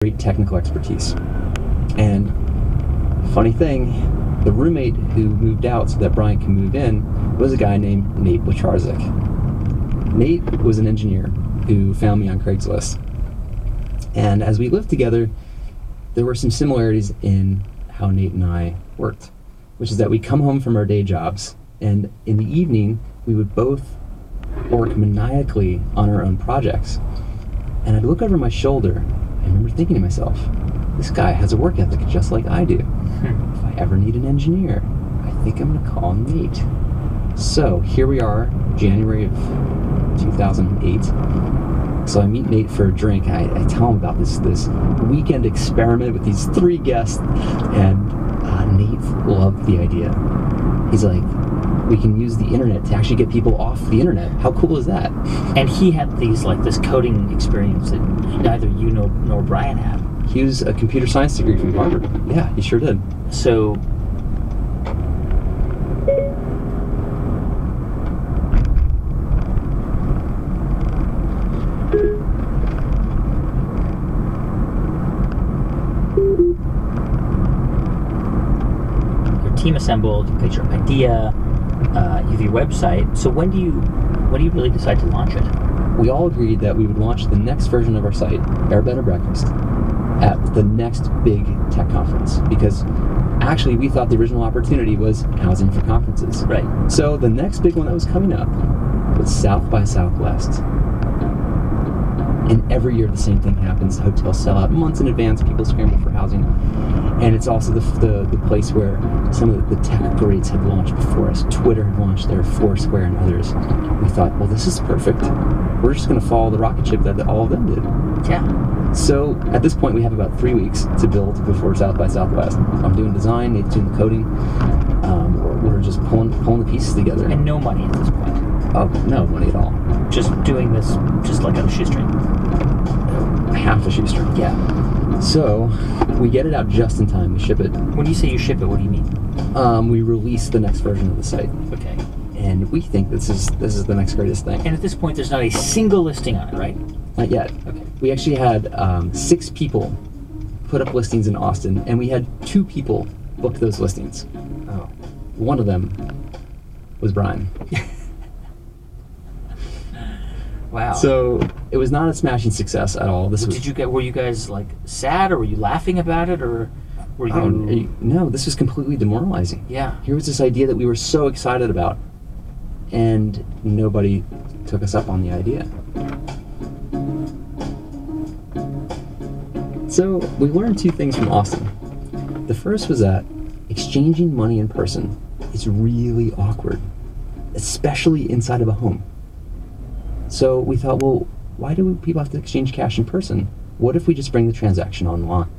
great technical expertise. And funny thing, the roommate who moved out so that Brian can move in was a guy named Nate Wacharzik. Nate was an engineer who found me on Craigslist. And as we lived together, there were some similarities in how Nate and I worked, which is that we'd come home from our day jobs, and in the evening, we would both work maniacally on our own projects. And I'd look over my shoulder. I remember thinking to myself, this guy has a work ethic just like I do. If I ever need an engineer, I think I'm going to call Nate. So here we are, January of 2008. So I meet Nate for a drink. I tell him about this weekend experiment with these 3 guests, and Nate loved the idea. He's like, we can use the internet to actually get people off the internet. How cool is that? And he had this coding experience that neither you nor Brian had. He was a computer science degree from Harvard. Yeah, he sure did. So your team assembled, you got your idea, you have your website. So when do you really decide to launch it? We all agreed that we would launch the next version of our site, Air Bed and Breakfast, at the next big tech conference, because actually we thought the original opportunity was housing for conferences. Right. So the next big one that was coming up was South by Southwest. And every year the same thing happens. Hotels sell out months in advance, people scramble for housing. And it's also the place where some of the tech greats had launched before us. Twitter had launched there, Foursquare and others. We thought, well, this is perfect. We're just going to follow the rocket ship that all of them did. Yeah. So at this point, we have about 3 weeks to build before South by Southwest. I'm doing design, Nate's doing the coding. We're just pulling the pieces together. And no money at this point. Oh, no money at all. Just doing this just like on a shoestring. Half a shoestring. Yeah. So we get it out just in time. We ship it. When you say you ship it, what do you mean? We release the next version of the site. Okay. And we think this is the next greatest thing. And at this point, there's not a single listing on it, right? Not yet. Okay. We actually had 6 people put up listings in Austin, and we had 2 people book those listings. Oh. One of them was Brian. Wow. So it was not a smashing success at all. Were you guys like sad, or were you laughing about it, or were you? No, this was completely demoralizing. Yeah. Here was this idea that we were so excited about, and nobody took us up on the idea. So we learned 2 things from Austin. The first was that exchanging money in person is really awkward, especially inside of a home. So we thought, well, why do people have to exchange cash in person? What if we just bring the transaction online?